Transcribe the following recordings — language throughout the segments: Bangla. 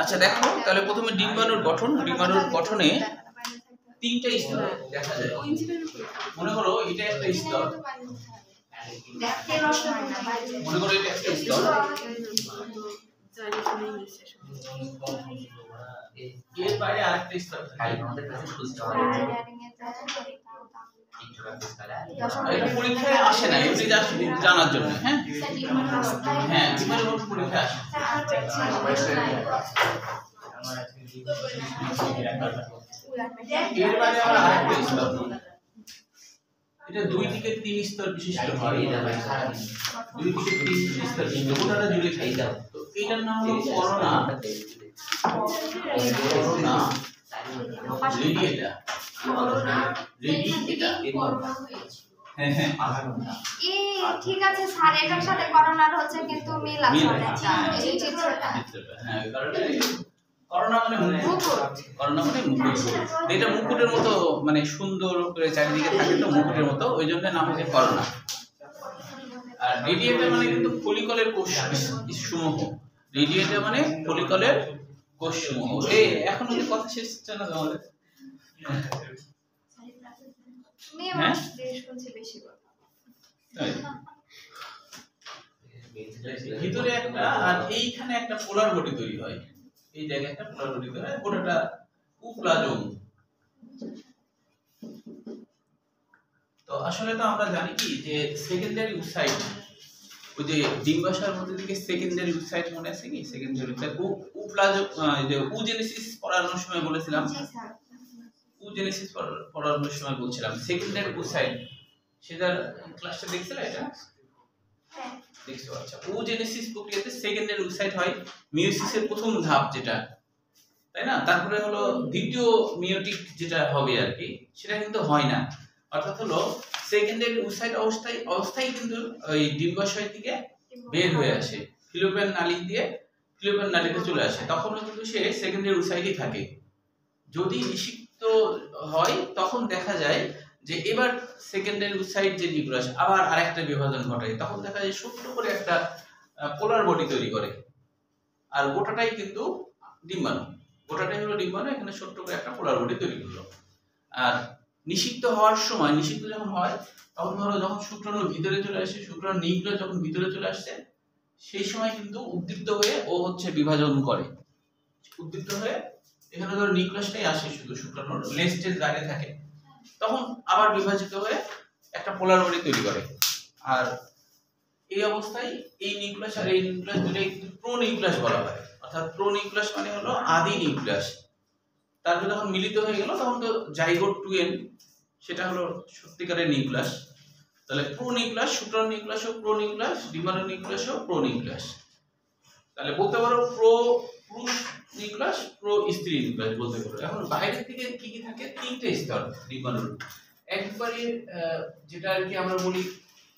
আচ্ছা দেখো তাহলে প্রথমে ডিম্বাণুর গঠনে তিনটা স্তর দেখা যায়। মনে করো এটা একটা স্তর, মনে করো এটা একটা স্তর, এর বাইরে আরেকটা স্তর থাকে। এটা পরীক্ষায় আসে না, এমনি জাস্ট জানার জন্য। হ্যাঁ হ্যাঁ ডিম্বাণুর গঠন পরীক্ষায় আসে। এর বাইরে আবার আরেকটা স্তর, এটা দুই দিকে তিন স্তর বিশিষ্ট হয়। দুই দিকে তিন স্তর বিশিষ্ট গোটাটা জুড়ে খাই দাও। তো এটার নাম হলো করোনা, করোনা রেডিয়েটা, ঠিক আছে স্যার, এটার সাথে করোনার হচ্ছে কিন্তু মিল আছে। এই চিত্রটা হ্যাঁ কারণ করোনা মানে মুকুট, করোনা মানে মুকুট। এটা মুকুটের মতো মানে সুন্দর করে চারিদিকে থাকে তো মুকুটের মতো, ওই জন্য নাম হয়েছে করোনা। আর রেডিয়েটা মানে কিন্তু ফলিকলের কোষসমূহ। রেডিয়েটা মানে ফলিকলের কোষসমূহ। এই এখন ওই কথা শেষ হচ্ছে না তোমাদের? হ্যাঁ ভিতরে একটা আর এইখানে একটা পোলার বডি তৈরি হয়। এই জায়গায় একটা পোলার বডি তৈরি হয়, ওটাটা উপপ্লাজম। তো আসলে তো আমরা জানি কি যে সেকেন্ডারি উসাইট, ওই যে ডিম্বাশয়ের মধ্যে থেকে সেকেন্ডারি উসাইট মনে আছে কি? সেকেন্ডারি উসাইট উপপ্লাজম, যে উজেনেসিস পড়ানোর সময় বলেছিলাম, উজেনেসিস পড়ানোর সময় বলছিলাম সেকেন্ডারি উসাইট। সেটার ক্লাসটা দেখছিলে এটা? দেখছো? আচ্ছা, ওজেনেসিস প্রক্রিয়াতে সেকেন্ডারি উসাইট হয় মিয়োসিসের প্রথম ধাপ যেটা, তাই না? তারপরে হলো দ্বিতীয় মিয়োটিক যেটা হবে আর কি, সেটা কিন্তু হয় না। অর্থাৎ হলো সেকেন্ডারি উসাইট অবস্থায় কিন্তু ওই ডিম্বাশয় থেকে বের হয়ে আসে, ফিলোপিয়ান নালী দিয়ে ফিলোপিয়ান নালীতে চলে আসে, তখনও কিন্তু সে সেকেন্ডারি উসাইটই থাকে। যদি নিষিক্ত হয় তখন দেখা যায় যে এবার সেকেন্ডারি উসাইট যে নিউক্লিয়াস আবার আরেকটা বিভাজন ঘটে, তখন দেখা যায় ছোট্ট করে একটা পোলার বডি তৈরি করে। আর গোটাটাই কিন্তু ডিম্বাণু, গোটাটাই হলো ডিম্বাণু, এখানে ছোট্ট করে একটা পোলার বডি তৈরি করলো। আর নিষিক্ত হওয়ার সময়, নিষিক্ত যখন হয় তখন ধরো যখন শুক্রাণু ভিতরে চলে আসে, শুক্রাণু নিউক্লিয়াস যখন ভিতরে চলে আসছে, সেই সময় কিন্তু উদ্দীপ্ত হয়ে ও হচ্ছে বিভাজন করে। উদ্দীপ্ত হয়ে এখানে ধরো নিউক্লিয়াসটাই আসে, শুধু শুক্রাণুর লেস্টেজ বাইরে থাকে, তখন আবার বিভাজিত হয়ে একটা পোলার বডি তৈরি করে। আর এই অবস্থায় এই নিউক্লিয়াস আর এই নিউক্লিয়াস দুটোই কিন্তু প্রো নিউক্লিয়াস বলা হয়। অর্থাৎ প্রো নিউক্লিয়াস মানে হলো আদি নিউক্লিয়াস। তারপরে যখন মিলিত হয়ে গেল তখন তো জাইগোট 2n, সেটা হলো সত্যিকারের নিউক্লিয়াস। তাহলে প্রো নিউক্লিয়াস, শুক্রাণু নিউক্লিয়াসও প্রো নিউক্লিয়াস, ডিম্বাণু নিউক্লিয়াসও প্রো নিউক্লিয়াস। তাহলে বলতে পারো প্রো পুরুষ নিউক্লিয়াস, প্রো স্ত্রী নিউক্লিয়াস বলতে পারো। এখন বাইরের থেকে কি কি থাকে? তিনটে স্তর ডিম্বাণুর। একবারে যেটা আর কি আমরা বলি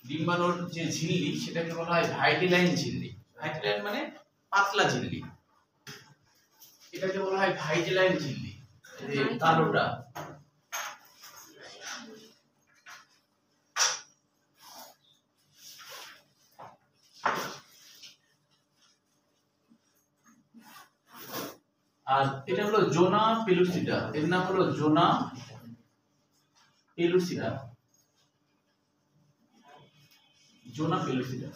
ডিম্বাণুর যে ঝিল্লি, সেটাকে বলা হয় ভাইটেলাইন ঝিল্লি। ভাইটেলাইন মানে পাতলা ঝিল্লি, এটাকে বলা হয় ভাইটেলাইন ঝিল্লি। এই কালোটা আর এটা হলো জোনা পেলুসিডা। এর নাম হলো জোনা পেলুসিডা, জোনা পেলুসিডা।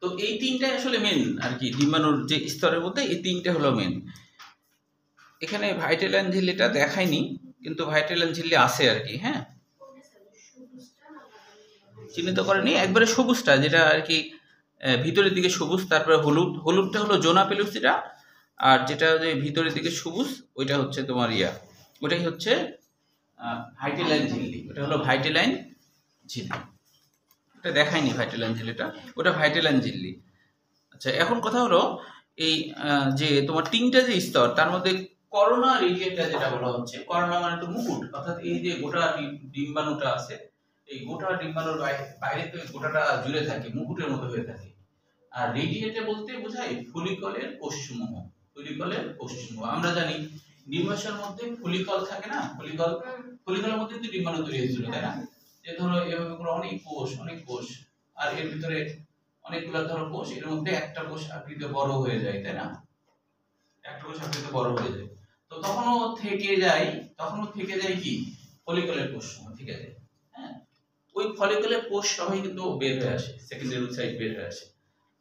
তো এই তিনটাই আসলে মেন আর কি ডিম্বাণুর যে স্তরের মধ্যে, এই তিনটে হলো মেন। এখানে ভাইটেলাইন ঝিল্লিটা দেখায়নি, কিন্তু ভাইটেলাইন ঝিল্লি আছে আর কি। হ্যাঁ চিহ্নিত করেনি, একবারে সবুজটা যেটা আর কি ভিতরের দিকে সবুজ, তারপরে হলুদ, হলুদটা হলো জোনা পেলুসিডা, আর যেটা যে ভিতরের দিকে সবুজ ওইটা হচ্ছে তোমার ওটাই হচ্ছে ভাইটেলাইন ঝিল্লি। ওটা হলো ভাইটেলাইন ঝিল্লি, এটা দেখায়নি ভাইটেলাইন ঝিল্লিটা, ওটা ভাইটেলাইন ঝিল্লি। আচ্ছা এখন কথা হলো এই যে তোমার তিনটা যে স্তর, তার মধ্যে করোনা রেডিয়েটা যেটা বলা হচ্ছে, করোনা মানে তো মুকুট, অর্থাৎ এই যে গোটা ডিম্বাণুটা আছে, এই গোটা ডিম্বাণুর বাইরে তো গোটাটা জুড়ে থাকে, মুকুটের মতো হয়ে থাকে। আর রেডিয়েটা বলতে বোঝায় ফলিকলের কোষসমূহ, ফলিকলের কোষসমূহ। আমরা জানি ডিম্বাশয়ের মধ্যে ফলিকল থাকে না, ফলিকলের মধ্যে তো ডিম্বাণু তৈরি হয়েছিল, তাই না? যে ধরো এভাবে করে অনেক কোষ আর এর ভিতরে অনেকগুলো ধরো কোষ, এর মধ্যে একটা কোষ আকৃতিতে বড় হয়ে যায়, তাই না? একটা কোষ আকৃতিতে বড় হয়ে যায়, তো তখনও থেকে যায় কি ফলিকলের কোষ থেকে যায়। হ্যাঁ, ওই ফলিকলের কোষ সবই কিন্তু বের হয়ে আসে, সেকেন্ডারি উইথ বের হয়ে আসে।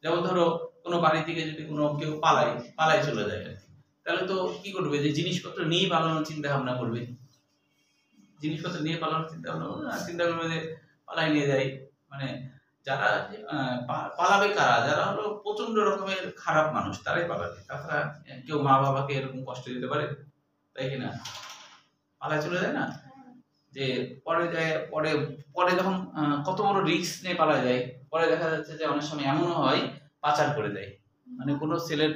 যেমন ধরো কোনো বাড়ি থেকে যদি কোনো কেউ পালায় চলে যায়, তাহলে তো কি করবে, যে জিনিসপত্র নিয়ে পালানোর চিন্তা ভাবনা করবে, চিন্তা করবে যে পালাই নিয়ে যায়। মানে যারা পালাবে কারা, যারা হলো প্রচন্ড রকমের খারাপ মানুষ তারাই পালাবে, তাছাড়া কেউ মা বাবাকে এরকম কষ্ট দিতে পারে, তাই কিনা? পালায় চলে যায় না, যে পরে যখন কত বড় রিস্ক নিয়ে পালা যায়, পরে দেখা যাচ্ছে যে অনেক সময় এমনও হয় পাচার করে দেয়। মানে কোনো ছেলের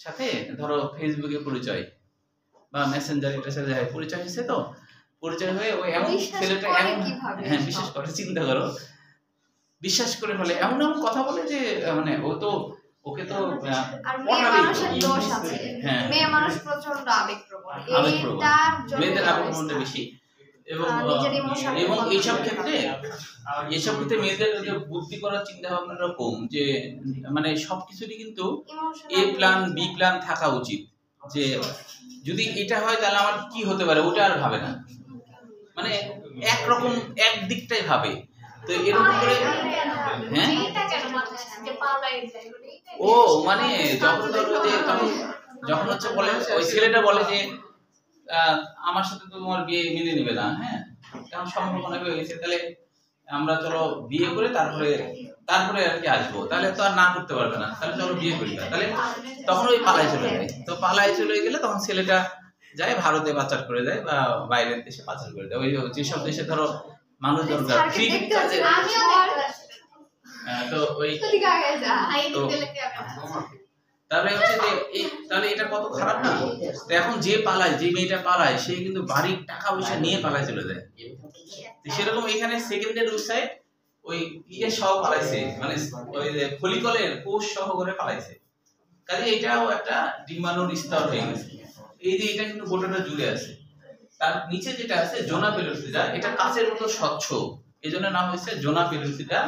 সাথে ধরো ফেসবুকে পরিচয় বা মেসেঞ্জারে পরিচয় হয়েছে, তো পরিচয় হয়ে ওই এমন ছেলেটা হ্যাঁ বিশ্বাস করে, চিন্তা করো, বিশ্বাস করে ফেলে, এমন কথা বলে যে মানে ওকে তো মেয়ে মানুষ প্রচন্ড আবেগপ্রবণ, মেয়েদের আবেগপ্রবণতা বেশি। এবং এইসব ক্ষেত্রে মেয়েদের বুদ্ধি করার চিন্তা ভাবনাটা কম, যে মানে সবকিছুরই কিন্তু এ প্ল্যান বি প্ল্যান থাকা উচিত, যে যদি এটা হয় তাহলে আমার কি হতে পারে ওটা আর ভাবে না, মানে একরকম এক দিকটাই ভাবে। তো এরকম করে হ্যাঁ ও মানে যখন হচ্ছে বলে ওই ছেলেটা বলে যে আমার সাথে তো তোমার বিয়ে মেনে নেবে না, হ্যাঁ কারণ সম্পর্ক হয়ে গেছে, তাহলে আমরা চলো বিয়ে করে তারপরে আর কি আসবো, তাহলে তো আর না করতে পারবে না, তাহলে চলো বিয়ে করি না, তাহলে তখন ওই পালায় চলে যায়। তো পালায় চলে গেলে তখন ছেলেটা যায় ভারতে পাচার করে দেয় বা বাইরের দেশে পাচার করে দেয়, ওই যেসব দেশে ধরো মানুষ দরকার ফ্রি কাজে, তো ওই তাহলে হচ্ছে যে তাহলে এটা কত খারাপ না? এখন যে মেয়েটা পালায় সে কিন্তু বাড়ির টাকা পয়সা নিয়ে পালায় চলে যায়। সেরকম এখানে সেকেন্ডারি উইসাইড ওই সহ পালাইছে, মানে ওই যে ফলিকলের কোষ সহ করে পালাইছে, কাজে এটাও একটা ডিম্বাণুর স্তর হয়ে গেছে। এই যে এটা কিন্তু গোটাটা জুড়ে আছে, তার নিচে যেটা আছে জোনা পেলুসিডা, এটা কাচের মতো স্বচ্ছ, এজন্য নাম হয়েছে জোনা পেলুসিডা।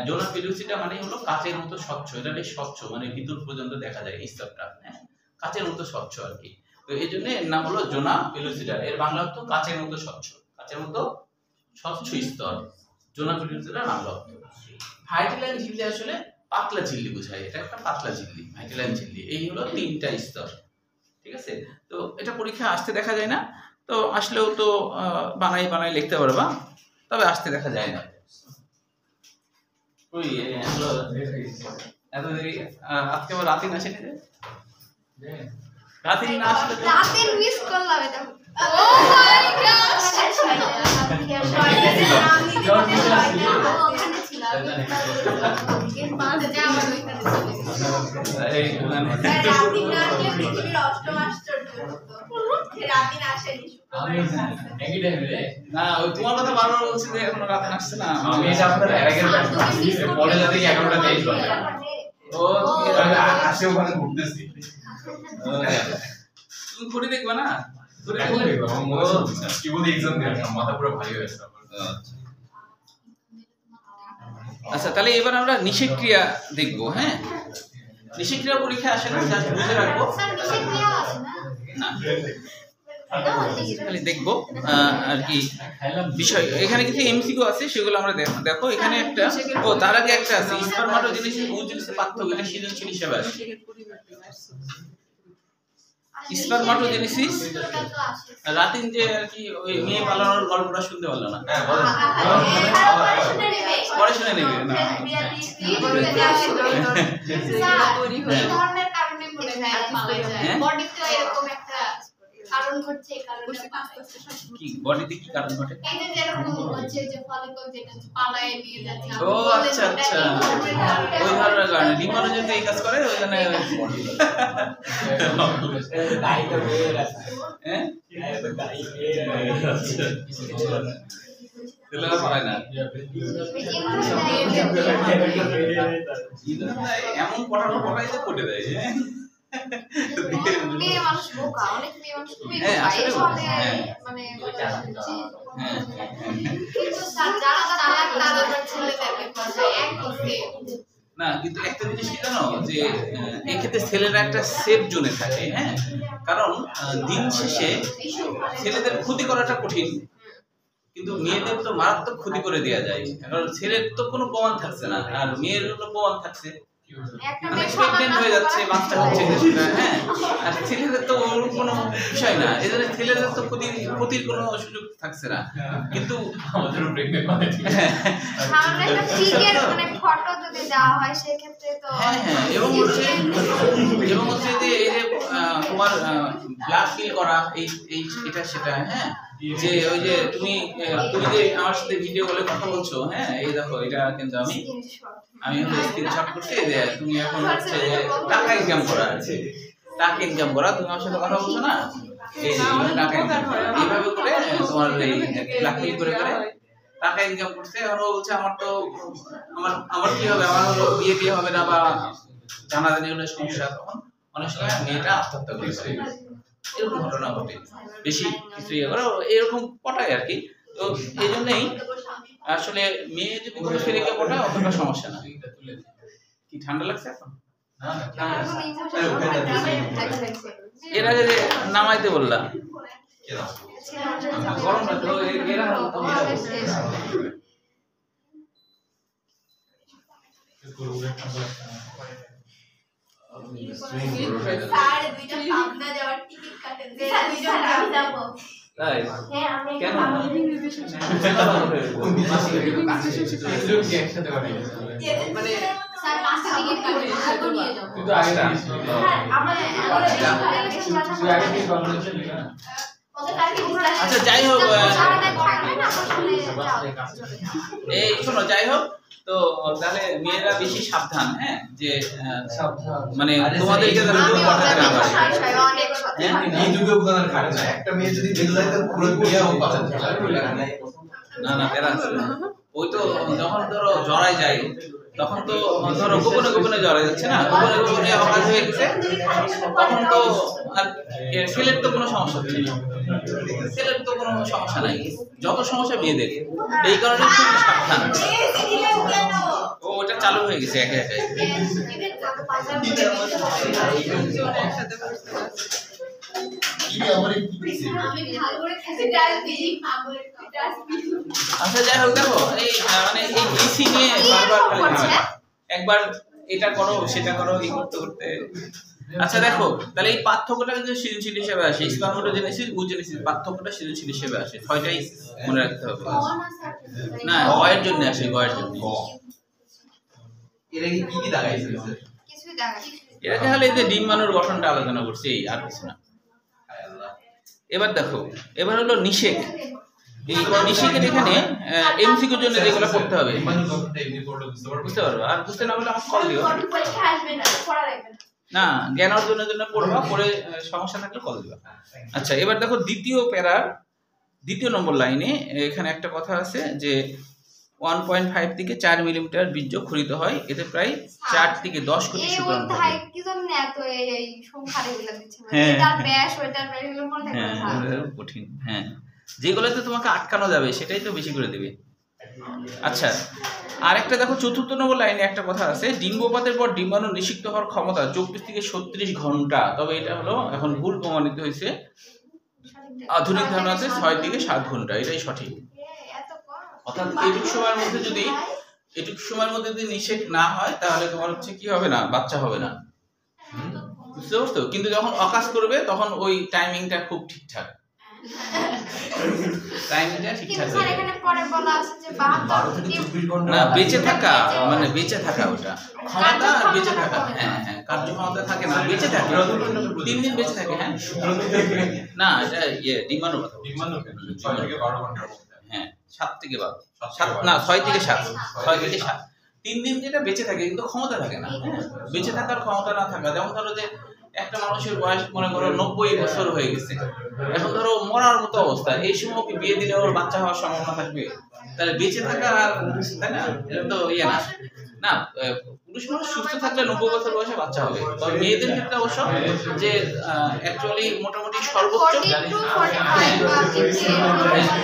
জোনা পেলুসিডা মানে হলো কাচের মতো স্বচ্ছ, এটা বেশ স্বচ্ছ, মানে ভিতর পর্যন্ত দেখা যায় এই স্তরটা, হ্যাঁ কাচের মতো স্বচ্ছ আর কি। তো এই জন্য এর নাম হলো জোনা পেলুসিডা, এর বাংলা অর্থ কাচের মতো স্বচ্ছ, কাচের মতো স্বচ্ছ স্তর, জোনা পেলুসিডা নাম অর্থ। ভাইটিলাইন ঝিল্লি আসলে পাতলা ঝিল্লি বোঝায়, এটা একটা পাতলা ঝিল্লি, ভাইটিলাইন ঝিল্লি। এই হলো তিনটা স্তর, ঠিক আছে? তো এটা পরীক্ষা আসতে দেখা যায় না, তো আসলেও তো বানাই লিখতে পারবা, তবে আসতে দেখা যায় না। ওই এত দেরি আজকে আবার রাতে না আসেনি, রাতে না আসলে রাতে মিস করলাম এটা। ও মাই গড, ওখানে ছিলাম এর মাঝে যে আমার ওইখানে ছিল এই রাতে না আসলে পৃথিবীর অষ্টম আশ্চর্য হতো, রাতে না আসেনি আমি একই টাইমে রে না, ওই তোমার কথা বারবার বলছি যে এখনো রাতে আসছে না, আমি এটা আপনার আগের পরে যাতে 11টা 23 বাজে ও আসে ওখানে ঘুরতেছি, তুমি করে দেখবা না, করে দেখবা আমার মনে হচ্ছে কি বলি এক্সাম দিয়ে মাথা পুরো ভারী হয়ে গেছে। আচ্ছা তাহলে এবার আমরা নিষেধক্রিয়া দেখব। হ্যাঁ, নিষেধক্রিয়া পরীক্ষা আসে না, জাস্ট বুঝে রাখবো, স্যার নিষেধক্রিয়া আছে না, খালি দেখবো আর কি বিষয়। এখানে কিছু এমসিকিউ আছে, সেগুলো আমরা দেখো। এখানে একটা তার আগে একটা আছে স্পারমাটোজেনেসিস ওজোনেসিস পার্থক্য, এটা সৃজনশীল হিসেবে আসে। স্পারমাটোজেনেসিস রাতিন যে আর কি ওই মেয়ে পালানোর গল্পটা শুনতে পারলো না, হ্যাঁ বলেন পরে শুনে নেবে না, এই ধরনের কারণে মনে হয় পাওয়া যায়, বডিতে এরকম একটা কারণ ঘটছে, এই কারণে কি বডিতে কি কারণ ঘটে, এই যে যেরকম হচ্ছে যে ফলিকল যেটা পালায় নিয়ে যাচ্ছে। ও আচ্ছা আচ্ছা, ওই ধরনের কারণে ডিম্বাণু যদি এই কাজ করে ওই জন্য দাইটা বের আছে, হ্যাঁ এটা দাইটা তেলা পারে না, এমন পড়ানো পড়াইতে পড়ে দেয়। মেয়ে মানুষ বোকা, অনেক মেয়ে মানুষ খুবই হ্যাঁ, বোকা। আসলে এই বোকা, ফলে হ্যাঁ। মানে হ্যাঁ কিন্তু যারা চালাক তারা আবার ছেলেদেরকে বোঝায় একই না, কিন্তু একটা জিনিস কি জানো যে এক্ষেত্রে ছেলেরা একটা সেফ জোনে থাকে, হ্যাঁ, কারণ দিন শেষে ছেলেদের ক্ষতি করাটা কঠিন, কিন্তু মেয়েদের তো মারাত্মক ক্ষতি করে দেওয়া যায়, কারণ ছেলের তো কোনো প্রমাণ থাকছে না, আর মেয়ের কোনো প্রমাণ থাকছে, একটা মানে মেয়ে প্রেগনেন্ট হয়ে যাচ্ছে, বাচ্চা হচ্ছে সেটা, হ্যাঁ, আর ছেলেদের তো ওর কোনো বিষয় না, এদের ছেলেদের তো ক্ষতির কোনো সুযোগ থাকছে না, কিন্তু আমাদেরও প্রেগনেন্ট মানে সামনে একটা ফিকের মানে ফটো যদি দেওয়া হয় সেক্ষেত্রে তো হ্যাঁ হ্যাঁ, এবং হচ্ছে যে এই যে তোমার ব্লাড ফিল করা এই এটা সেটা, হ্যাঁ, যে ওই যে তুমি যে আমার সাথে ভিডিও কলে কথা বলছো, হ্যাঁ, এই দেখো এটা কিন্তু আমি স্ক্রিনশট করছি যে তুমি এখন হচ্ছে যে টাকা ইনকাম করা আছে, টাকা ইনকাম করা, তুমি আমার সাথে কথা বলছো না, এই টাকা ইনকাম করা, এইভাবে করে তোমার এই ব্লাড ফিল করে টাকা ইনকাম করছে। আর ও বলছে আমার কি হবে, আমার হলো বিয়ে হবে না বা জানাজানি হলে সমস্যা, তখন অনেক সময় মেয়েটা আত্মহত্যা করে ফেলে, এরকম ঘটনা ঘটে, বেশি কিছু ইয়ে করে এরকম পটায় আর কি। তো এই জন্যই আসলে মেয়ে যদি কোনো ছেলেকে পটায় অতটা সমস্যা না। কি ঠান্ডা লাগছে এখন? এর আগে যে নামাইতে বললাম গরম লাগলো, এরা সাড়ে দুইটা পাবনা যাওয়ার টিকিট কাটেন, দুইজন আমি যাব। তাই হ্যাঁ আমি কেন একসাথে বানাই মানে স্যার 5টা টিকিট কাটেন, আগে নিয়ে যাব। তুই তো আগে জানিস হ্যাঁ আমাদের তুই আগে থেকে কনভারসেশন লিখা না। আচ্ছা যাই হোক, থাকবে না আসলে এই শোনো, যাই হোক, তো তাহলে মেয়েরা বেশি সাবধান, হ্যাঁ, যে মানে তোমাদেরকে যেন কেউ পাঠাতে না পারে। অনেক এই যুগে উদাহরণ খাটে না, একটা মেয়ে যদি বেঁধে যায় তার পুরো বিয়েও পাওয়া না না তেরা আছে, ওই তো যখন ধরো জড়াই যায় তখন তো ধরো গোপনে জড়াই যাচ্ছে না, গোপনে অকাজ হয়ে গেছে, তখন তো আর ছেলের তো কোনো সমস্যা হচ্ছে না, ছেলের তো কোনো সমস্যা নাই, যত সমস্যা মেয়েদের, এই কারণে খুব সাবধান। ও ওটা চালু হয়ে গেছে একে একে। আচ্ছা যাই হোক, দেখো এই মানে এই ডিসি নিয়ে বারবার খালি ঝামেলা। একবার এটা করো সেটা করো এই করতে করতে। আচ্ছা দেখো, তাহলে এই পার্থক্যটা কিন্তু সৃজনশীল হিসেবে আসে, স্পার্মোটোজেনেসিস ওজেনেসিস পার্থক্যটা সৃজনশীল হিসেবে আসে, ছয়টাই মনে রাখতে হবে। না গয়ের জন্য আসে, গয়ের জন্য। এর আগে কি লাগাইছে? কিছুই দেখা এর আগে হলে এই যে ডিম্বাণুর গঠনটা আলোচনা করছি, আর কিছু না। এবার দেখো, এবার হলো নিষেক। এই নিষেকের এখানে এমসিকিউর জন্য যেগুলো করতে হবে বুঝতে পারবে, আর বুঝতে না পারলে আমাকে কল দিও। পরীক্ষা আসবে না, পড়া লাগবে না। না জ্ঞান অর্জনের জন্য পড়বা, পড়ে সমস্যা থাকলে কল দিবা। আচ্ছা এবার দেখো দ্বিতীয় প্যারার 2 নম্বর লাইনে এখানে একটা কথা আছে যে 1.5 থেকে 4 মিলিমিটার বীর্য খরিত হয়, এতে প্রায় 4 থেকে 10 কোটি এই শুক্রাণু থাকে। অধ্যায় কি জন্য এত এই সংখ্যা এগুলো দিচ্ছে, মানে হ্যাঁ। এটার ব্যাস ওইটার ব্যাস এগুলো মনে থাকে না। হ্যাঁ কঠিন, হ্যাঁ, যেগুলোতে তোমাকে আটকানো যাবে সেটাই তো বেশি করে দেবে। আচ্ছা আরেকটা দেখো 4 নম্বর লাইনে একটা কথা আছে, ডিম্বপাতের পর ডিম্বাণু নিষিক্ত হওয়ার ক্ষমতা 24 থেকে 36 ঘন্টা, তবে এটা হলো এখন ভুল প্রমাণিত হয়েছে, আধুনিক ধারণা আছে 6 থেকে 7 ঘন্টা, এটাই সঠিক। এত কম। অর্থাৎ এইটুকু সময়ের মধ্যে যদি নিষেক না হয় তাহলে তোমার হচ্ছে কি হবে না, বাচ্চা হবে না, বুঝতে পারছো? কিন্তু যখন অকাজ করবে তখন ওই টাইমিংটা খুব ঠিকঠাক, টাইমিংটা ঠিকঠাক কিন্তু স্যার এখানে পরে বলা আছে যে 12 থেকে 24 ঘন্টা না বেঁচে থাকা, মানে বেঁচে থাকা, ওটা ক্ষমতা আর বেঁচে থাকা, হ্যাঁ হ্যাঁ, কার্যক্ষমতা থাকে না, বেঁচে থাকে 3 দিন বেঁচে থাকে, হ্যাঁ না এটা ডিম্বাণুর কথা বলছি। 6 থেকে 12 ঘন্টার মধ্যে, হ্যাঁ 7 থেকে 12, 7 না 6 থেকে 7, 6 থেকে 7, 3 দিন যেটা বেঁচে থাকে কিন্তু ক্ষমতা থাকে না, হ্যাঁ, বেঁচে থাকার ক্ষমতা না থাকা, যেমন ধরো যে একটা মানুষের বয়স মনে করো 90 বছর হয়ে গেছে, এখন ধরো মরার মতো অবস্থা, এই সময় কি বিয়ে দিলে ওর বাচ্চা হওয়ার সম্ভাবনা থাকবে? তাহলে বেঁচে থাকা আর, তাই না, এটা তো ইয়ে না, না পুরুষ মানুষ সুস্থ থাকলে 90 বছর বয়সে বাচ্চা হবে, তবে মেয়েদের ক্ষেত্রে অবশ্য যে অ্যাকচুয়ালি মোটামুটি সর্বোচ্চ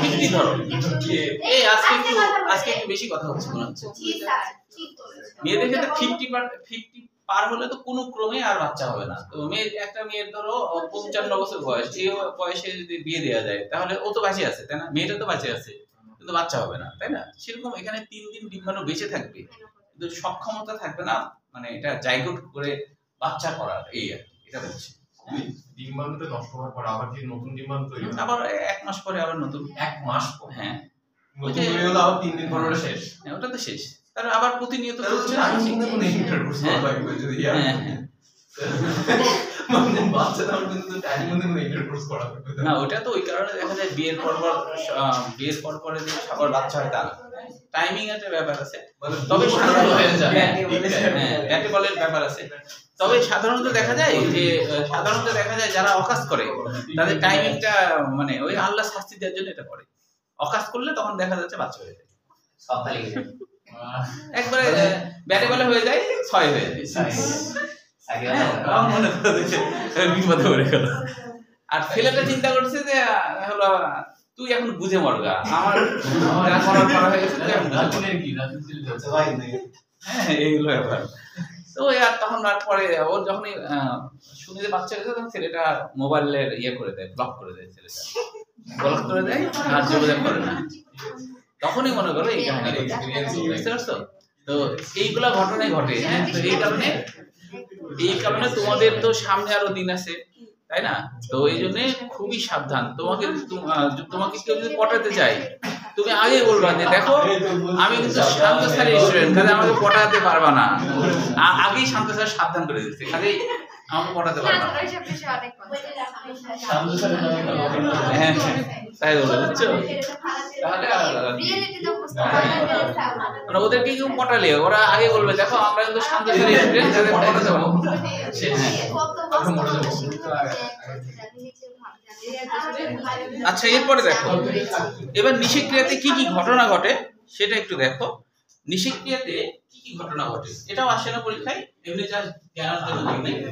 50 ধরো। এই আজকে একটু বেশি কথা হচ্ছে মনে হচ্ছে। মেয়েদের ক্ষেত্রে 50 পার হলে তো কোনো ক্রমে আর বাচ্চা হবে না। তো একটা মেয়ের ধরো 55 বছর বয়স, এই বয়সে যদি বিয়ে দেওয়া যায় তাহলে ও তো বাঁচে আছে, তাই না? মেয়েটা তো বাঁচে আছে কিন্তু বাচ্চা হবে না, তাই না? সেরকম এখানে 3 দিন ডিম্বাণু বেঁচে থাকবে কিন্তু সক্ষমতা থাকবে না মানে এটা জাইগোট করে বাচ্চা করার, এই আর এটা বলছি। ডিম্বাণুতে নষ্ট হওয়ার পর আবার কি নতুন ডিম্বাণু তৈরি হয়? আবার 1 মাস পরে আবার নতুন। 1 মাস পর? হ্যাঁ, নতুন তৈরি হলো আবার 3 দিন পর ওটা শেষ। হ্যাঁ, ওটা তো শেষ। তাহলে আবার প্রতিনিয়ত চলছে না। আমি চিন্তা করে ইন্টারকোর্স করা লাগবে যদি মানে বাচ্চাটা কিন্তু টাইম মধ্যে কোনো ইন্টারকোর্স করা লাগবে না। ওটা তো ওই কারণে দেখা যায় বিয়ের পর যে সবার বাচ্চা হয় তা টাইমিং একটা ব্যাপার আছে, তবে সাধারণত হয়ে যায়। হ্যাঁ, বলের ব্যাপার আছে। তবে সাধারণত দেখা যায় যারা অকাজ করে তাদের টাইমিংটা মানে ওই আল্লাহ শাস্তি দেওয়ার জন্য এটা করে। অকাজ করলে তখন দেখা যাচ্ছে বাচ্চা হয়ে যায়, একবারে ব্যাটে বলে হয়ে যায় 6 হয়ে যায়। মনে করে বিপদে পড়ে গেল। আর ছেলেটা চিন্তা করছে যে হলো তুই এখন বুঝে মরগা, আমার যা করার করা হয়ে গেছে, তুই এখন হ্যাঁ এইগুলো ব্যাপার। তো আর তখন আর পরে ওর যখনই শুনে যে বাচ্চা হয়েছে তখন ছেলেটা মোবাইলের করে দেয়, ব্লক করে দেয়, ছেলেটা ব্লক করে দেয় আর যোগাযোগ করে না। তখনই মনে করো এই কাহিনী বুঝতে পারছো? তো এইগুলা ঘটনাই ঘটে। হ্যাঁ, তো এই কারণে তোমাদের তো সামনে আরো দিন আছে, তাই না? তো এই জন্য খুবই সাবধান। তোমাকে কেউ যদি পটাতে চায় তুমি আগে বলবা যে দেখো আমি কিন্তু শান্ত স্যারের স্টুডেন্ট, কাজে আমাকে পটাতে পারবা না। আগেই শান্ত স্যার সাবধান করে দিচ্ছে, কাজে আমাকে পটাতে পারবা না। হ্যাঁ, তাই বলো, বুঝছো? তাহলে ওদেরকে কেউ পটালে ওরা আগে বলবে দেখো আমরা কিন্তু শান্ত স্যারের স্টুডেন্ট, কাজে পটাতে পারবো। আচ্ছা, এরপরে দেখো এবার নিষেধক্রিয়াতে কি কি ঘটনা ঘটে সেটা একটু দেখো। নিষেধক্রিয়াতে কি কি ঘটনা ঘটে এটাও আসে না পরীক্ষায়, এমনি জাস্ট জ্ঞানের জন্য দেখি।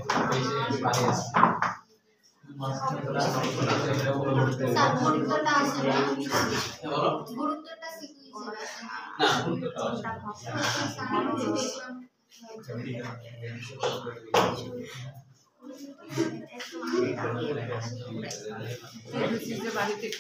বাড়ি থেকে